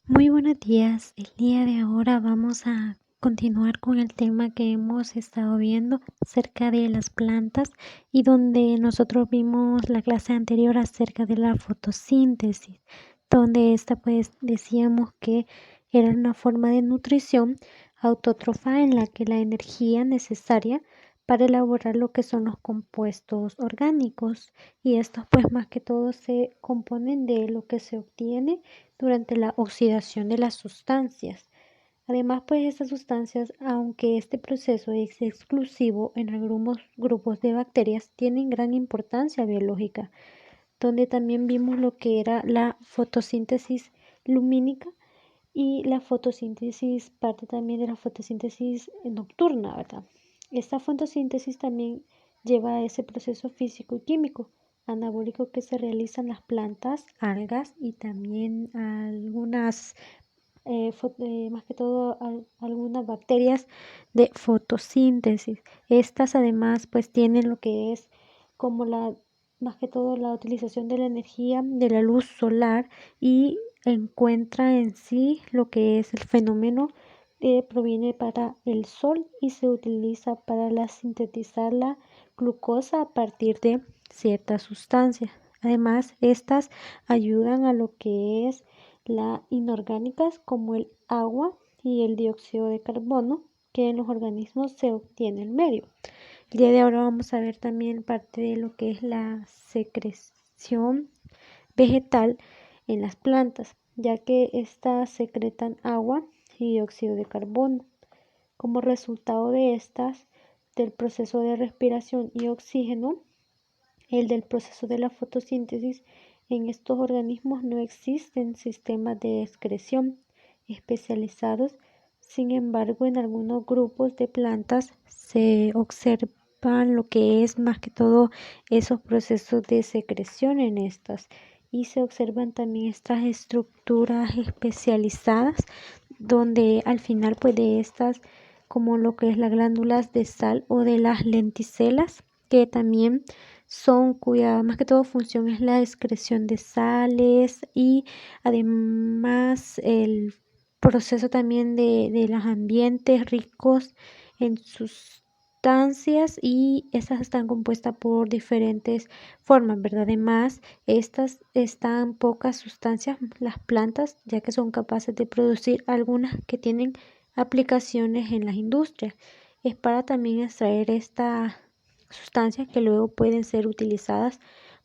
Muy buenos días. El día de ahora vamos a continuar con el tema que hemos estado viendo acerca de las plantas y donde nosotros vimos la clase anterior acerca de la fotosíntesis, donde esta pues decíamos que era una forma de nutrición autótrofa en la que la energía necesaria para elaborar lo que son los compuestos orgánicos y estos pues más que todo se componen de lo que se obtiene durante la oxidación de las sustancias. Además, pues estas sustancias, aunque este proceso es exclusivo en algunos grupos de bacterias, tienen gran importancia biológica, donde también vimos lo que era la fotosíntesis lumínica y la fotosíntesis, parte también de la fotosíntesis nocturna, ¿verdad? Esta fotosíntesis también lleva a ese proceso físico y químico anabólico que se realizan las plantas, algas y también algunas, más que todo, algunas bacterias de fotosíntesis. Estas además pues tienen lo que es como más que todo la utilización de la energía de la luz solar y encuentra en sí lo que es el fenómeno que proviene para el sol y se utiliza para sintetizar la glucosa a partir de ciertas sustancias. Además, estas ayudan a lo que es las inorgánicas como el agua y el dióxido de carbono que en los organismos se obtiene el medio. El día de ahora vamos a ver también parte de lo que es la secreción vegetal en las plantas, ya que éstas secretan agua y dióxido de carbono. Como resultado de estas, del proceso de respiración y oxígeno, el del proceso de la fotosíntesis, en estos organismos no existen sistemas de excreción especializados. Sin embargo, en algunos grupos de plantas se observan lo que es más que todo esos procesos de secreción en estas y se observan también estas estructuras especializadas donde al final pues de estas como lo que es las glándulas de sal o de las lenticelas que también son cuya más que todo función es la excreción de sales y además el proceso también de los ambientes ricos en sustancias y estas están compuestas por diferentes formas, ¿verdad? Además, estas están pocas sustancias, las plantas, ya que son capaces de producir algunas que tienen aplicaciones en las industrias. Es para también extraer estas sustancias que luego pueden ser utilizadas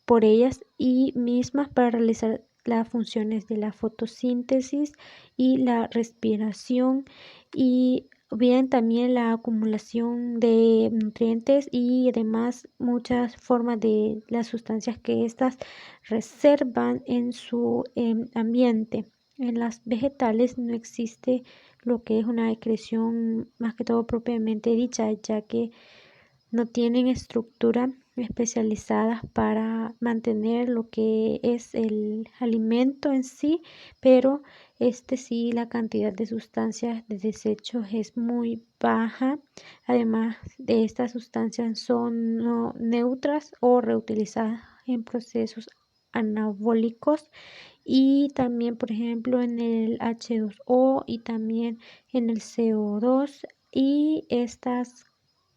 por ellas y mismas para realizar las funciones de la fotosíntesis y la respiración y bien también la acumulación de nutrientes y además muchas formas de las sustancias que éstas reservan en su ambiente. En las vegetales no existe lo que es una excreción más que todo propiamente dicha, ya que no tienen estructura especializadas para mantener lo que es el alimento en sí, pero sí la cantidad de sustancias de desechos es muy baja. Además de estas sustancias son no neutras o reutilizadas en procesos anabólicos y también por ejemplo en el H2O y también en el CO2 y estas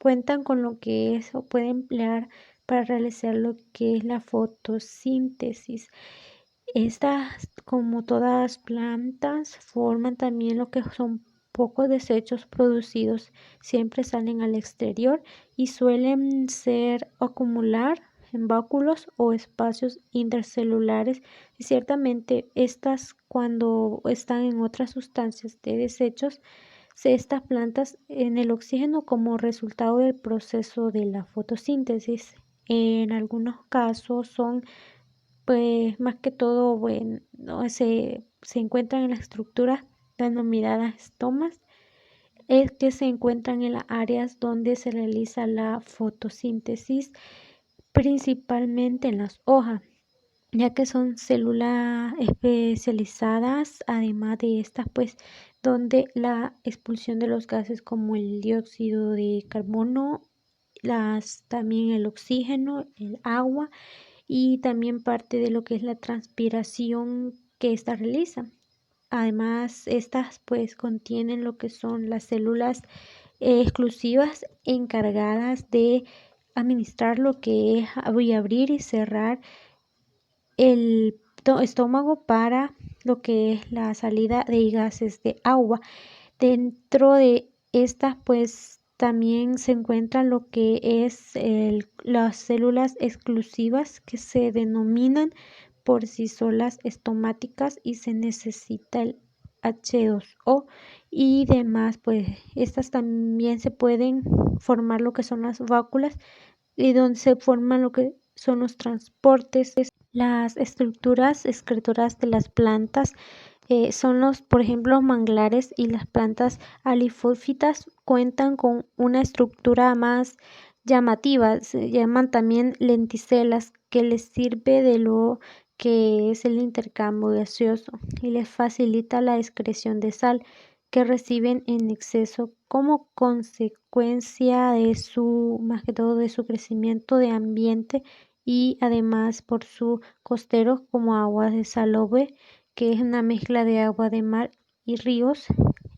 cuentan con lo que es o puede emplear para realizar lo que es la fotosíntesis. Estas, como todas plantas, forman también lo que son pocos desechos producidos, siempre salen al exterior y suelen ser acumular en báculos o espacios intercelulares y ciertamente estas cuando están en otras sustancias de desechos estas plantas en el oxígeno como resultado del proceso de la fotosíntesis. En algunos casos son, pues, más que todo, bueno, se encuentran en las estructuras denominadas estomas, es que se encuentran en las áreas donde se realiza la fotosíntesis, principalmente en las hojas ya que son células especializadas, además de estas, pues, donde la expulsión de los gases como el dióxido de carbono, también el oxígeno, el agua y también parte de lo que es la transpiración que ésta realiza. Además, estas pues contienen lo que son las células exclusivas encargadas de administrar lo que es abrir y cerrar el estómago para lo que es la salida de gases de agua. Dentro de estas, pues también se encuentra lo que es las células exclusivas que se denominan por sí solas estomáticas y se necesita el H2O y demás, pues estas también se pueden formar lo que son las válvulas y donde se forman lo que son los transportes. Las estructuras excretoras de las plantas son los, por ejemplo, manglares y las plantas halifófitas cuentan con una estructura más llamativa, se llaman también lenticelas, que les sirve de lo que es el intercambio gaseoso y les facilita la excreción de sal que reciben en exceso como consecuencia de más que todo de su crecimiento de ambiente y además por su costero como aguas de salobre, que es una mezcla de agua de mar y ríos.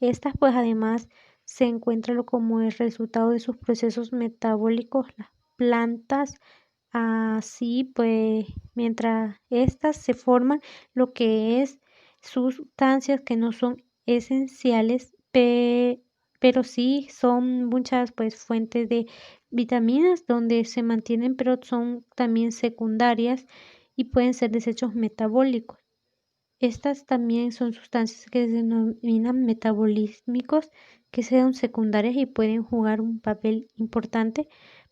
Estas pues además se encuentran como el resultado de sus procesos metabólicos, las plantas, así pues mientras estas se forman lo que es sustancias que no son esenciales, pero sí son muchas pues fuentes de vitaminas donde se mantienen, pero son también secundarias y pueden ser desechos metabólicos. Estas también son sustancias que se denominan metabolísmicos, que son secundarias y pueden jugar un papel importante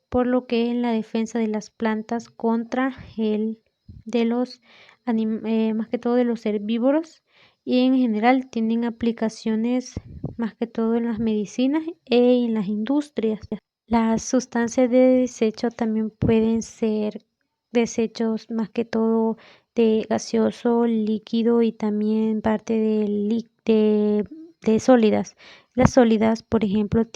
por lo que en la defensa de las plantas contra el de los más que todo de los herbívoros y en general tienen aplicaciones más que todo en las medicinas e en las industrias. Las sustancias de desecho también pueden ser desechos más que todo de gaseoso, líquido y también parte de sólidas. Las sólidas, por ejemplo,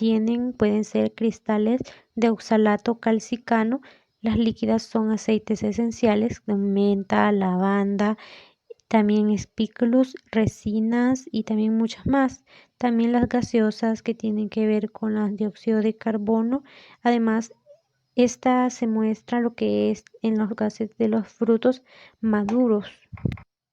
pueden ser cristales de oxalato calcicano. Las líquidas son aceites esenciales de menta, lavanda, también espículos, resinas y también muchas más. También las gaseosas que tienen que ver con el dióxido de carbono. Además, esta se muestra lo que es en los gases de los frutos maduros.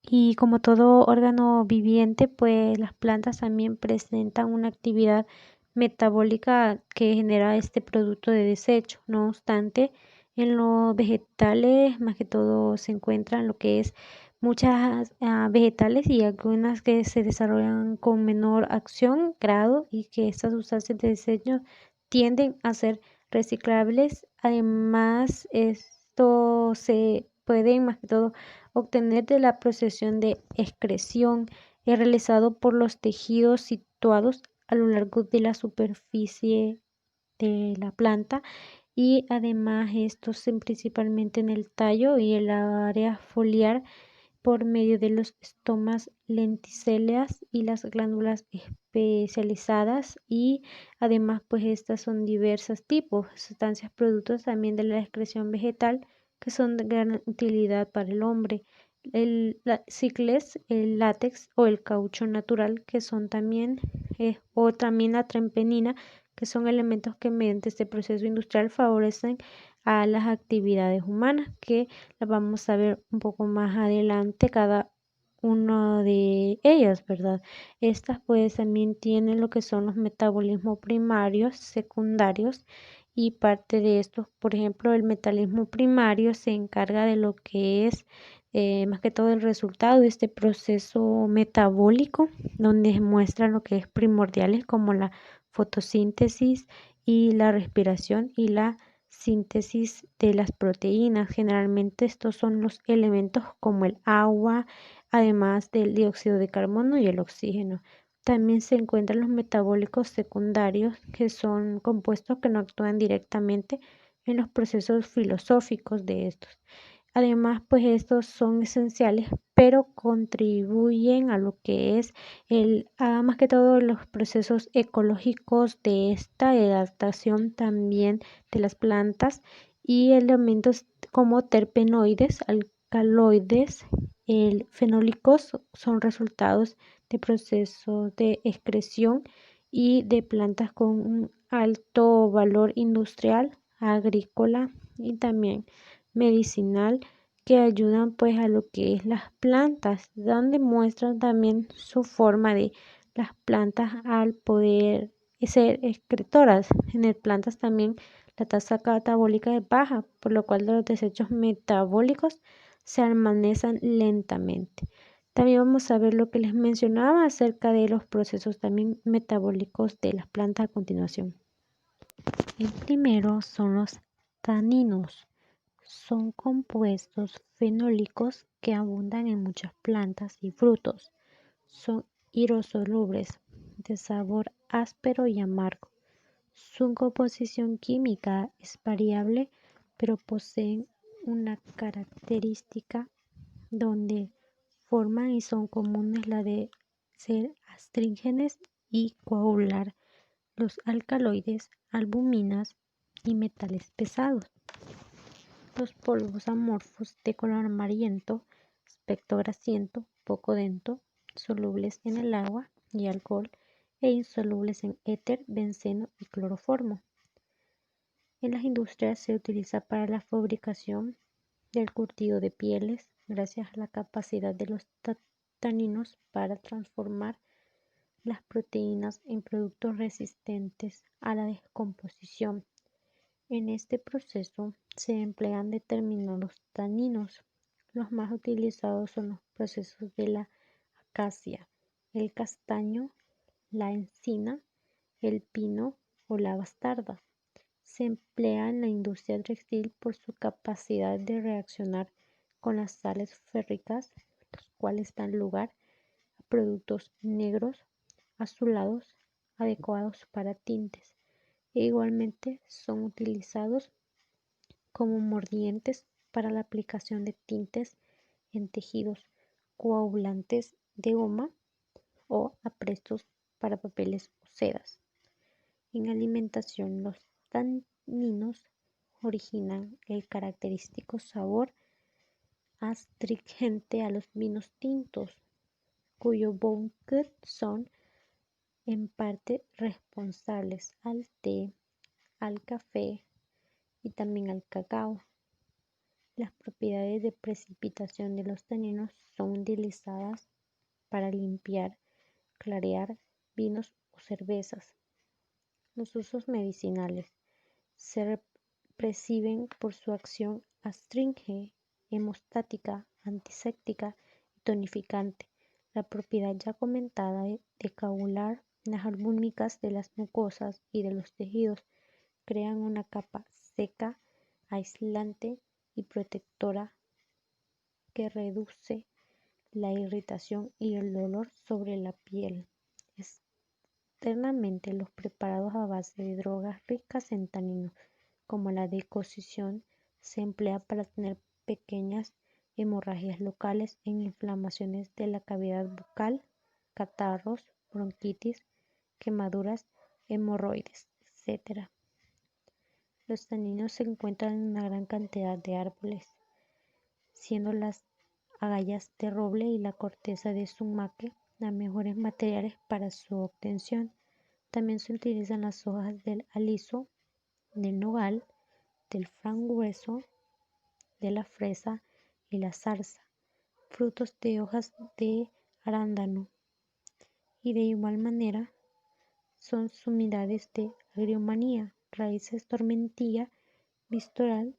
Y como todo órgano viviente, pues las plantas también presentan una actividad metabólica que genera este producto de desecho. No obstante, en los vegetales más que todo se encuentran lo que es muchas vegetales y algunas que se desarrollan con menor acción, grado y que estas sustancias de desecho tienden a ser reciclables. Además, esto se puede más que todo obtener de la procesión de excreción realizado por los tejidos situados a lo largo de la superficie de la planta y además estos principalmente en el tallo y el área foliar por medio de los estomas lenticeleas y las glándulas especializadas y además pues estas son diversos tipos, sustancias productos también de la excreción vegetal que son de gran utilidad para el hombre. Cicles, el látex o el caucho natural que son también o también la trempenina que son elementos que mediante este proceso industrial favorecen a las actividades humanas que las vamos a ver un poco más adelante cada una de ellas, ¿verdad? Estas pues también tienen lo que son los metabolismos primarios, secundarios y parte de estos, por ejemplo, el metabolismo primario se encarga de lo que es más que todo el resultado de este proceso metabólico, donde muestra lo que es primordiales como la fotosíntesis y la respiración y la síntesis de las proteínas. Generalmente estos son los elementos como el agua, además del dióxido de carbono y el oxígeno. También se encuentran los metabólicos secundarios, que son compuestos que no actúan directamente en los procesos filosóficos de estos. Además, pues estos son esenciales, pero contribuyen a lo que es más que todo los procesos ecológicos de esta adaptación también de las plantas y elementos como terpenoides, alcaloides, El fenólicos son resultados de procesos de excreción y de plantas con un alto valor industrial, agrícola y también medicinal que ayudan pues a lo que es las plantas, donde muestran también su forma de las plantas al poder ser excretoras. En las plantas también la tasa catabólica es baja, por lo cual los desechos metabólicos se almacenan lentamente. También vamos a ver lo que les mencionaba acerca de los procesos también metabólicos de las plantas a continuación. El primero son los taninos. Son compuestos fenólicos que abundan en muchas plantas y frutos. Son hidrosolubles, de sabor áspero y amargo. Su composición química es variable, pero poseen una característica donde forman y son comunes la de ser astringentes y coagular los alcaloides, albuminas y metales pesados. Los polvos amorfos de color amarillento, aspecto grasiento, poco denso, solubles en el agua y alcohol e insolubles en éter, benceno y cloroformo. En las industrias se utiliza para la fabricación del curtido de pieles, gracias a la capacidad de los taninos para transformar las proteínas en productos resistentes a la descomposición. En este proceso se emplean determinados taninos. Los más utilizados son los procesos de la acacia, el castaño, la encina, el pino o la bastarda. Se emplea en la industria textil por su capacidad de reaccionar con las sales férricas, los cuales dan lugar a productos negros, azulados, adecuados para tintes, e igualmente son utilizados como mordientes para la aplicación de tintes en tejidos, coagulantes de goma o aprestos para papeles o sedas. En alimentación, los taninos originan el característico sabor astringente a los vinos tintos, cuyo bouquet son en parte responsables al té, al café y también al cacao. Las propiedades de precipitación de los taninos son utilizadas para limpiar, clarear vinos o cervezas. Los usos medicinales se perciben por su acción astringente, hemostática, antiséptica y tonificante. La propiedad ya comentada de coagular las albúmicas de las mucosas y de los tejidos crean una capa seca, aislante y protectora que reduce la irritación y el dolor sobre la piel. Externamente, los preparados a base de drogas ricas en taninos, como la decocción, se emplea para tener pequeñas hemorragias locales en inflamaciones de la cavidad bucal, catarros, bronquitis, quemaduras, hemorroides, etc. Los taninos se encuentran en una gran cantidad de árboles, siendo las agallas de roble y la corteza de sumaque los mejores materiales para su obtención. También se utilizan las hojas del aliso, del nogal, del frangüeso, de la fresa y la zarza, frutos de hojas de arándano, y de igual manera son sumidades de agriomanía, raíces tormentilla, vistoral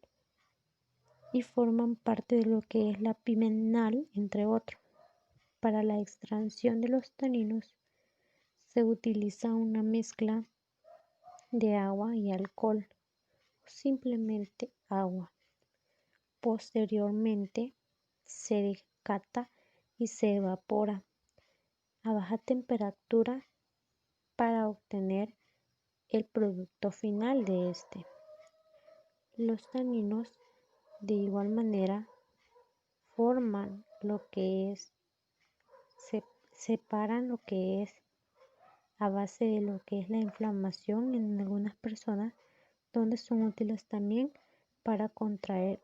y forman parte de lo que es la pimenal, entre otros. Para la extracción de los taninos se utiliza una mezcla de agua y alcohol o simplemente agua. Posteriormente se decanta y se evapora a baja temperatura para obtener el producto final de este. Los taninos de igual manera forman lo que es, se separan lo que es a base de lo que es la inflamación en algunas personas, donde son útiles también para contraer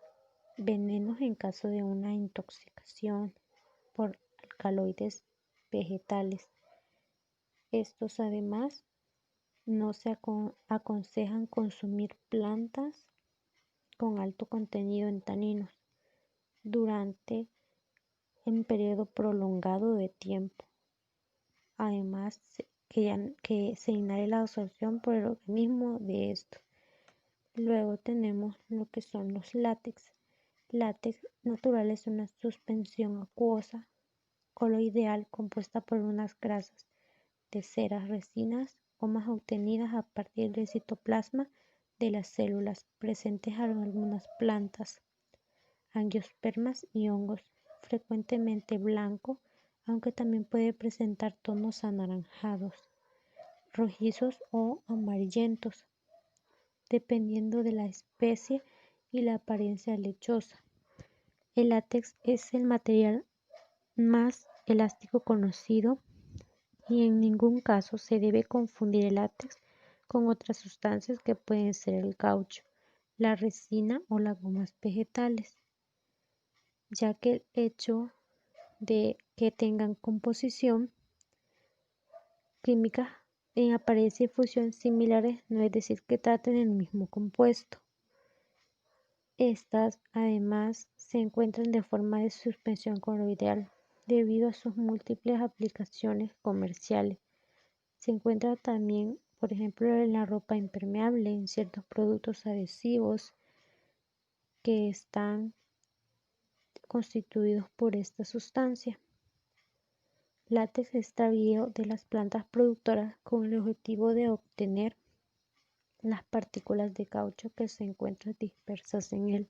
venenos en caso de una intoxicación. por alcaloides vegetales. Estos además no se aconsejan consumir plantas con alto contenido en taninos durante un periodo prolongado de tiempo. Además, que se inhale la absorción por el organismo de esto. Luego tenemos lo que son los látex. Látex natural es una suspensión acuosa coloidal compuesta por unas grasas de ceras, resinas o más obtenidas a partir del citoplasma de las células presentes en algunas plantas, angiospermas y hongos, frecuentemente blanco, aunque también puede presentar tonos anaranjados, rojizos o amarillentos, dependiendo de la especie y la apariencia lechosa. El látex es el material más elástico conocido y en ningún caso se debe confundir el látex con otras sustancias que pueden ser el caucho, la resina o las gomas vegetales, ya que el hecho de que tengan composición química en apariencia y fusión similares no es decir que traten el mismo compuesto. Estas además se encuentran de forma de suspensión coloidal debido a sus múltiples aplicaciones comerciales. Se encuentra también, por ejemplo, en la ropa impermeable, en ciertos productos adhesivos que están constituidos por esta sustancia. Látex extraído de las plantas productoras con el objetivo de obtener las partículas de caucho que se encuentran dispersas en él.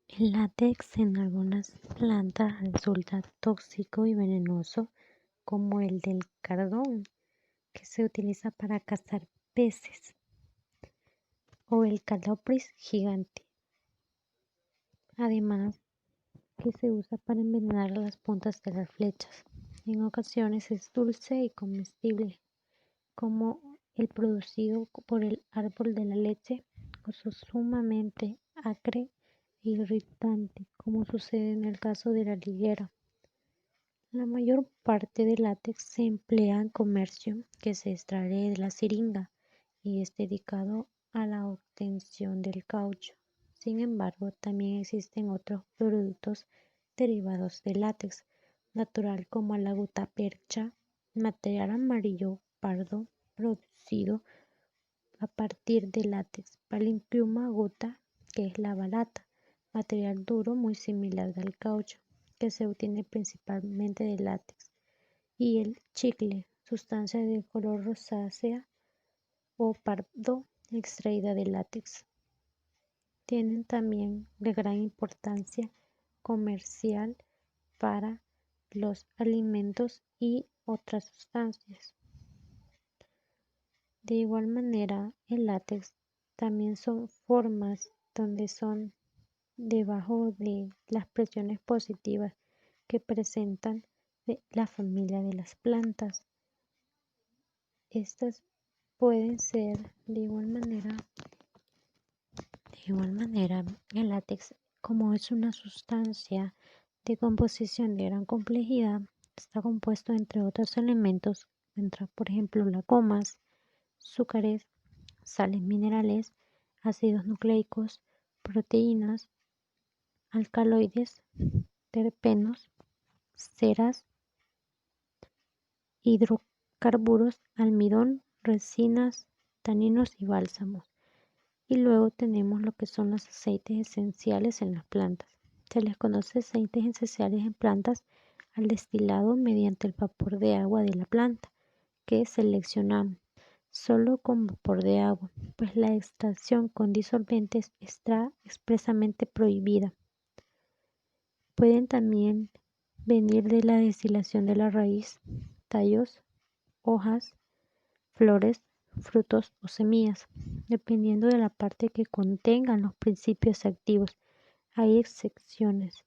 El látex en algunas plantas resulta tóxico y venenoso, como el del cardón, que se utiliza para cazar peces, o el calopris gigante. Además, que se usa para envenenar las puntas de las flechas. En ocasiones es dulce y comestible, como el producido por el árbol de la leche, o sumamente acre e irritante, como sucede en el caso de la liguera. La mayor parte del látex se emplea en comercio, que se extrae de la siringa y es dedicado a la obtención del caucho. Sin embargo, también existen otros productos derivados del látex natural como la gutapercha, material amarillo pardo producido a partir de látex, Palicum guta, que es la balata, material duro muy similar al caucho, que se obtiene principalmente de látex, y el chicle, sustancia de color rosácea o pardo extraída de látex. Tienen también de gran importancia comercial para los alimentos y otras sustancias. De igual manera, el látex también son formas donde son debajo de las presiones positivas que presentan la familia de las plantas. Estas pueden ser de igual manera, el látex, como es una sustancia de composición de gran complejidad, está compuesto entre otros elementos, entra por ejemplo las gomas, azúcares, sales minerales, ácidos nucleicos, proteínas, alcaloides, terpenos, ceras, hidrocarburos, almidón, resinas, taninos y bálsamos. Y luego tenemos lo que son los aceites esenciales en las plantas. Se les conoce aceites esenciales en plantas al destilado mediante el vapor de agua de la planta, que seleccionamos solo con vapor de agua, pues la extracción con disolventes está expresamente prohibida. Pueden también venir de la destilación de la raíz, tallos, hojas, flores, frutos o semillas, dependiendo de la parte que contengan los principios activos. Hay excepciones.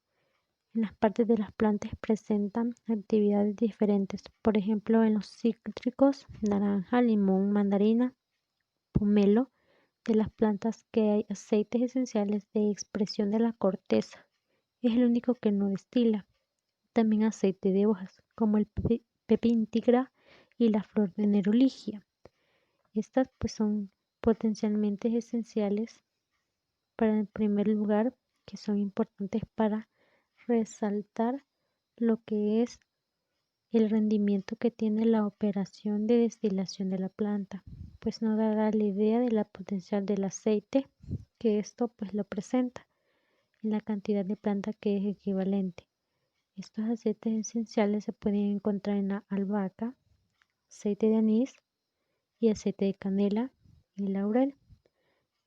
En las partes de las plantas presentan actividades diferentes, por ejemplo en los cítricos, naranja, limón, mandarina, pomelo, de las plantas que hay aceites esenciales de expresión de la corteza. Es el único que no destila. también aceite de hojas, como el pepín tigra y la flor de neroligia. Estas pues son potencialmente esenciales para, en primer lugar, que son importantes para resaltar lo que es el rendimiento que tiene la operación de destilación de la planta, pues nos dará la idea de la potencial del aceite que esto pues lo presenta en la cantidad de planta que es equivalente. Estos aceites esenciales se pueden encontrar en la albahaca, aceite de anís y aceite de canela y laurel.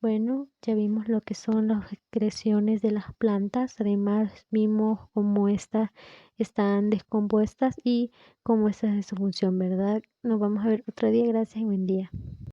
Bueno, ya vimos lo que son las excreciones de las plantas, además vimos cómo estas están descompuestas y cómo esta es su función, ¿verdad? Nos vamos a ver otro día, gracias y buen día.